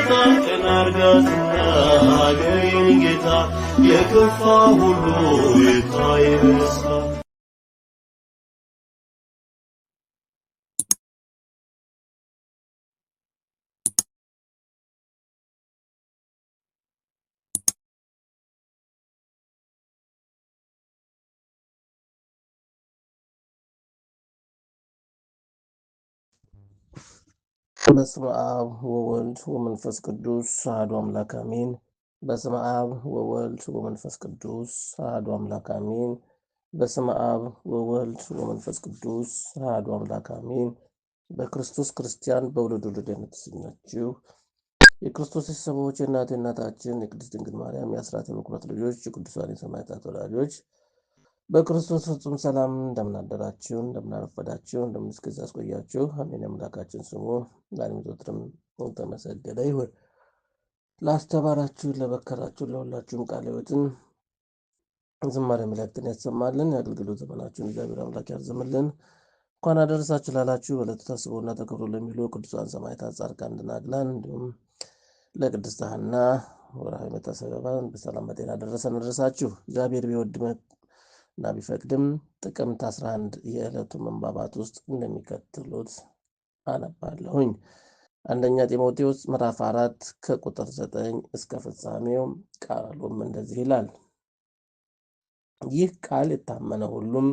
ጌታ ቀና አርጋትና ሀገሬን ጌታ የከፋ ሁሉ ይታይ በደስታ። በስመ አብ ወወልድ ወመንፈስ ቅዱስ አሐዱ አምላክ አሜን። በስመ አብ ወወልድ ወመንፈስ ቅዱስ አሐዱ አምላክ አሜን። በስመ አብ ወወልድ ወመንፈስ ቅዱስ አሐዱ አምላክ አሜን። በክርስቶስ ክርስቲያን በውሉድ ውሉድ የምትሰኛችሁ የክርስቶስ ቤተሰቦች የእናታችን የቅድስት ድንግል ማርያም የአስራት የበኩራት ልጆች የቅዱሳን የሰማዕታት ወዳጆች በክርስቶስ ፍጹም ሰላም እንደምናደራችሁ እንደምናረፈዳችሁ እንደምንስከዛ አስቆያችሁ። አሜን። አምላካችን ስሙ ዛሬም ዘወትርም የተመሰገነ ይሁን። ላስተማራችሁ ለመከራችሁ ለሁላችሁም ቃለ ሕይወትን ዝማሬ መላእክትን ያሰማልን። የአገልግሎት ዘመናችሁን እግዚአብሔር አምላክ ያርዝምልን። እንኳን አደረሳችሁ ላላችሁ በዕለቱ ታስበውና ተከብሮ ለሚሉ ቅዱሳን ሰማዕታት ጻድቃን ደናግላን እንዲሁም ለቅድስት ሐና ወርኃዊ መታሰቢያ በዓል በሰላም በጤና ደረሰን አደረሳችሁ። እግዚአብሔር ቢወድ እና ቢፈቅድም ጥቅምት 11 የዕለቱ ምንባባት ውስጥ እንደሚከተሉት አነባለሁኝ። አንደኛ ጢሞቴዎስ ምዕራፍ 4 ከቁጥር 9 እስከ ፍጻሜው ቃሉም እንደዚህ ይላል። ይህ ቃል የታመነ ሁሉም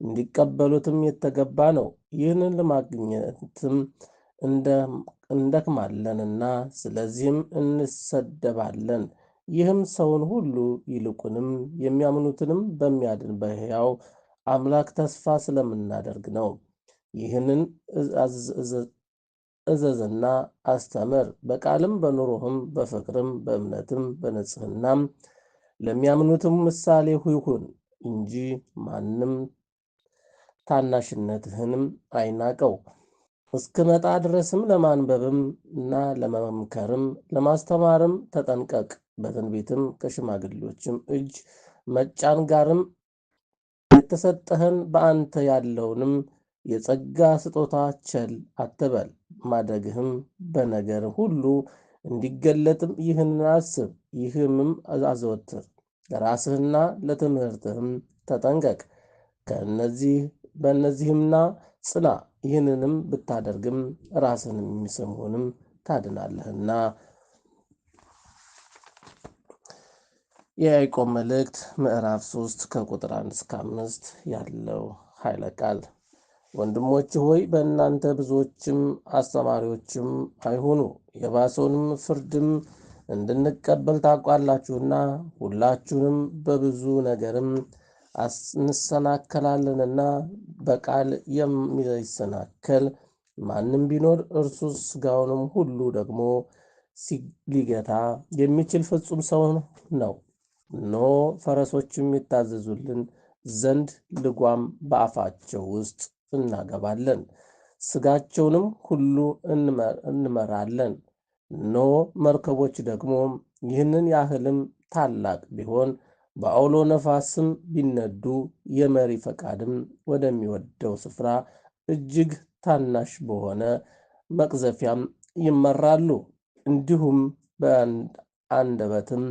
እንዲቀበሉትም የተገባ ነው። ይህንን ለማግኘትም እንደክማለንና ስለዚህም እንሰደባለን። ይህም ሰውን ሁሉ ይልቁንም የሚያምኑትንም በሚያድን በሕያው አምላክ ተስፋ ስለምናደርግ ነው። ይህንን እዘዝና አስተምር፣ በቃልም በኑሮህም በፍቅርም በእምነትም በንጽሕናም ለሚያምኑትም ምሳሌ ይሁን እንጂ ማንም ታናሽነትህንም አይናቀው። እስክመጣ ድረስም ለማንበብም እና ለመምከርም ለማስተማርም ተጠንቀቅ። በትንቢትም ከሽማግሌዎችም እጅ መጫን ጋርም የተሰጠህን በአንተ ያለውንም የጸጋ ስጦታ ቸል አትበል። ማደግህም በነገር ሁሉ እንዲገለጥም ይህን አስብ፣ ይህምም አዘወትር። ለራስህና ለትምህርትህም ተጠንቀቅ። በእነዚህምና ጽና። ይህንንም ብታደርግም ራስህን የሚሰሙህንም ታድናለህና። የያዕቆብ መልእክት ምዕራፍ 3 ከቁጥር 1 እስከ 5 ያለው ኃይለ ቃል። ወንድሞች ሆይ በእናንተ ብዙዎችም አስተማሪዎችም አይሁኑ፣ የባሰውንም ፍርድም እንድንቀበል ታውቃላችሁና። ሁላችሁንም በብዙ ነገርም እንሰናከላለንና በቃል የሚሰናከል ማንም ቢኖር እርሱ ሥጋውንም ሁሉ ደግሞ ሊገታ የሚችል ፍጹም ሰው ነው። እነሆ ፈረሶችም ይታዘዙልን ዘንድ ልጓም በአፋቸው ውስጥ እናገባለን፣ ሥጋቸውንም ሁሉ እንመራለን። እነሆ መርከቦች ደግሞ ይህንን ያህልም ታላቅ ቢሆን በአውሎ ነፋስም ቢነዱ የመሪ ፈቃድም ወደሚወደው ስፍራ እጅግ ታናሽ በሆነ መቅዘፊያም ይመራሉ። እንዲሁም በአንደበትም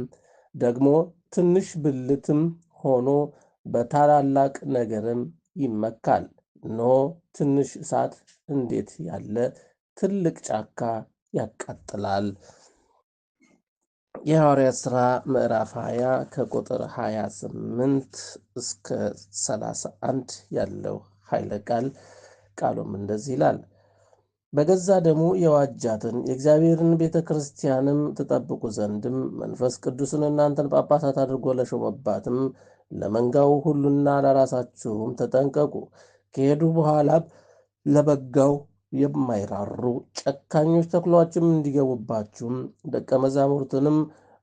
ደግሞ ትንሽ ብልትም ሆኖ በታላላቅ ነገርም ይመካል። እነሆ ትንሽ እሳት እንዴት ያለ ትልቅ ጫካ ያቃጥላል። የሐዋርያት ሥራ ምዕራፍ 20 ከቁጥር 28 እስከ 31 ያለው ኃይለ ቃል። ቃሉም እንደዚህ ይላል። በገዛ ደሙ የዋጃትን የእግዚአብሔርን ቤተ ክርስቲያንም ትጠብቁ ዘንድም መንፈስ ቅዱስን እናንተን ጳጳሳት አድርጎ ለሾመባትም ለመንጋው ሁሉና ለራሳችሁም ተጠንቀቁ። ከሄዱ በኋላም ለመንጋው የማይራሩ ጨካኞች ተኩላዎችም እንዲገቡባችሁም ደቀ መዛሙርትንም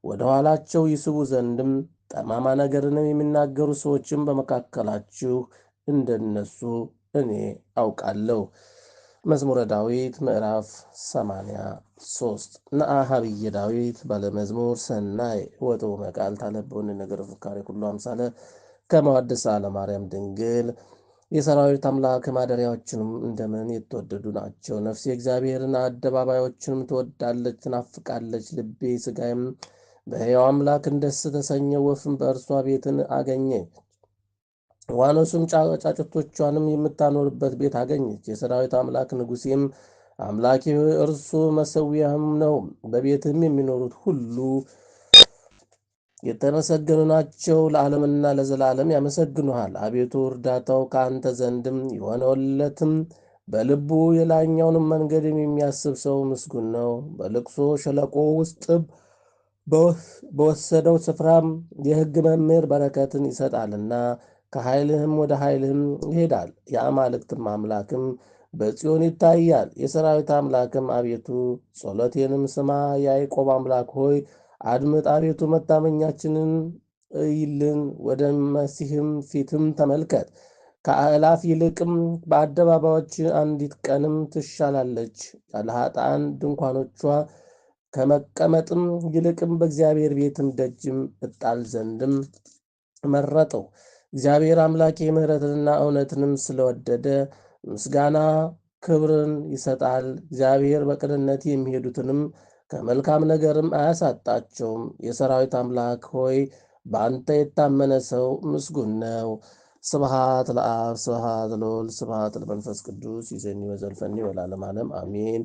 ወደ ኋላቸው ይስቡ ዘንድም ጠማማ ነገርንም የሚናገሩ ሰዎችም በመካከላችሁ እንደነሱ እኔ አውቃለሁ። መዝሙረ ዳዊት ምዕራፍ 83 ነአሃብየ ዳዊት ባለመዝሙር ሰናይ ወጥኡ መቃል ታለበውን ነገር ፍካሬ ኩሉ አምሳለ ከመዋድሳ ለማርያም ድንግል የሰራዊት አምላክ ማደሪያዎችንም እንደምን የተወደዱ ናቸው። ነፍሴ እግዚአብሔርን አደባባዮችንም ትወዳለች ትናፍቃለች። ልቤ ሥጋዬም በሕያው አምላክን ደስ ተሰኘ። ወፍም በእርሷ ቤትን አገኘች፣ ዋኖስም ጫጩቶቿንም የምታኖርበት ቤት አገኘች። የሰራዊት አምላክ ንጉሴም አምላኬ እርሱ መሠዊያህም ነው። በቤትም የሚኖሩት ሁሉ የተመሰገኑ ናቸው። ለዓለምና ለዘላለም ያመሰግኑሃል። አቤቱ እርዳታው ከአንተ ዘንድም የሆነለትም በልቡ የላይኛውንም መንገድም የሚያስብ ሰው ምስጉን ነው። በልቅሶ ሸለቆ ውስጥ በወሰደው ስፍራም የሕግ መምህር በረከትን ይሰጣልና ከኃይልህም ወደ ኃይልህም ይሄዳል። የአማልክትም አምላክም በጽዮን ይታያል። የሰራዊት አምላክም አቤቱ ጸሎቴንም ስማ። የያዕቆብ አምላክ ሆይ አድምጥ። አቤቱ መታመኛችንን እይልን፣ ወደ መሲህም ፊትም ተመልከት። ከአእላፍ ይልቅም በአደባባዮች አንዲት ቀንም ትሻላለች። ለኃጥአን ድንኳኖቿ ከመቀመጥም ይልቅም በእግዚአብሔር ቤትም ደጅም እጣል ዘንድም መረጠው። እግዚአብሔር አምላኬ ምሕረትንና እውነትንም ስለወደደ ምስጋና ክብርን ይሰጣል። እግዚአብሔር በቅንነት የሚሄዱትንም ከመልካም ነገርም አያሳጣቸውም። የሰራዊት አምላክ ሆይ በአንተ የታመነ ሰው ምስጉን ነው። ስብሐት ለአብ ስብሐት ለወልድ ስብሐት ለመንፈስ ቅዱስ ይእዜኒ ወዘልፈኒ ወለዓለመ ዓለም አሜን።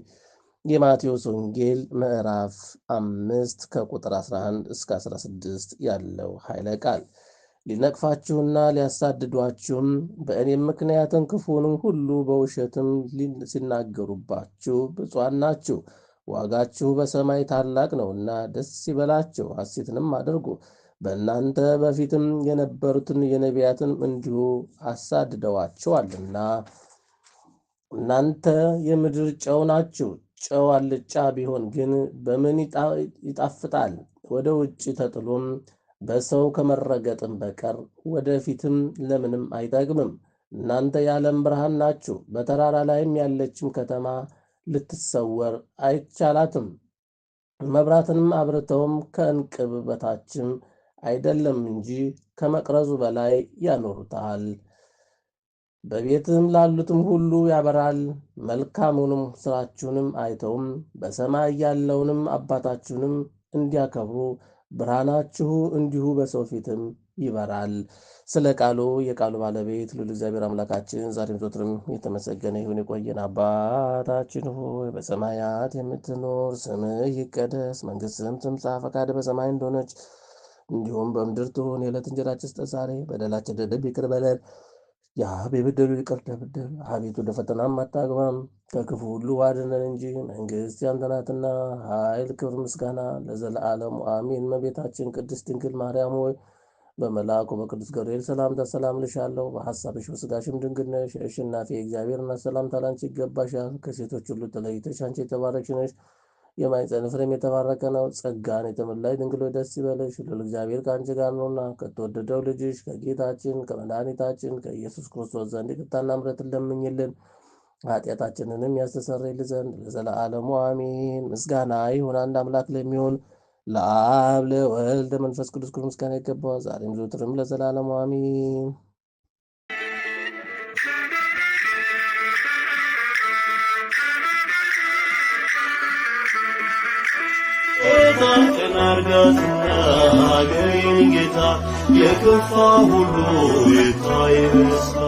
የማቴዎስ ወንጌል ምዕራፍ 5 ከቁጥር 11 እስከ 16 ያለው ኃይለ ቃል። ሊነቅፋችሁና ሊያሳድዷችሁም በእኔም ምክንያትን ክፉንም ሁሉ በውሸትም ሲናገሩባችሁ ብፁዓን ናችሁ፣ ዋጋችሁ በሰማይ ታላቅ ነውና ደስ ይበላችሁ፣ ሐሴትንም አድርጉ። በእናንተ በፊትም የነበሩትን የነቢያትን እንዲሁ አሳድደዋቸዋልና። እናንተ የምድር ጨው ናችሁ። ጨው አልጫ ቢሆን ግን በምን ይጣፍጣል? ወደ ውጭ ተጥሎም በሰው ከመረገጥም በቀር ወደፊትም ለምንም አይጠቅምም። እናንተ የዓለም ብርሃን ናችሁ። በተራራ ላይም ያለችም ከተማ ልትሰወር አይቻላትም። መብራትንም አብርተውም ከእንቅብ በታችም አይደለም እንጂ ከመቅረዙ በላይ ያኖሩታል፣ በቤትም ላሉትም ሁሉ ያበራል። መልካሙንም ሥራችሁንም አይተውም በሰማይ ያለውንም አባታችሁንም እንዲያከብሩ ብርሃናችሁ እንዲሁ በሰው ፊትም ይበራል። ስለ ቃሉ የቃሉ ባለቤት ልዑል እግዚአብሔር አምላካችን ዛሬም ዘወትርም የተመሰገነ ይሁን። የቆየን አባታችን ሆይ በሰማያት የምትኖር ስምህ ይቀደስ፣ መንግሥትህም ትምጣ፣ ፈቃድህ በሰማይ እንደሆነች እንዲሁም በምድር ትሁን። የዕለት እንጀራችንን ስጠን ዛሬ፣ በደላችንን ይቅር በለን የበደሉንን ይቅር እንደምንል፣ አቤቱ ወደ ፈተናም አታግባን ከክፉ ሁሉ አድነን እንጂ መንግሥት ያንተ ናትና፣ ኃይል፣ ክብር፣ ምስጋና ለዘለዓለሙ አሜን። እመቤታችን ቅድስት ድንግል ማርያም ሆይ በመልአኩ በቅዱስ ገብርኤል ሰላምታ ሰላም ልሻለሁ። በሐሳብሽ በሥጋሽም ድንግል ነሽ። የአሸናፊ እግዚአብሔር እናት ሰላምታ ላንቺ ይገባሻል። ከሴቶች ሁሉ ተለይተሽ አንቺ የተባረክሽ ነሽ። የማኅፀንሽ ፍሬም የተባረከ ነው። ጸጋን የተመላሽ ድንግል ሆይ ደስ ይበልሽ፣ ልዑል እግዚአብሔር ከአንቺ ጋር ነውና ከተወደደው ልጅሽ ከጌታችን ከመድኃኒታችን ከኢየሱስ ክርስቶስ ዘንድ ይቅርታና ምሕረትን ለምኝልን ኃጢአታችንንም ያስተሰርይልን ዘንድ ለዘለዓለሙ አሜን። ምስጋና ይሁን አንድ አምላክ ለሚሆን ለአብ ለወልድ ለመንፈስ ቅዱስ ክብር ምስጋና ይገባዋል፣ ዛሬም ዘወትርም ለዘላለሙ አሜን። ጣቅን አርጋትና አገሬን ጌታ የከፋ ሁሉ ይታይ በስታ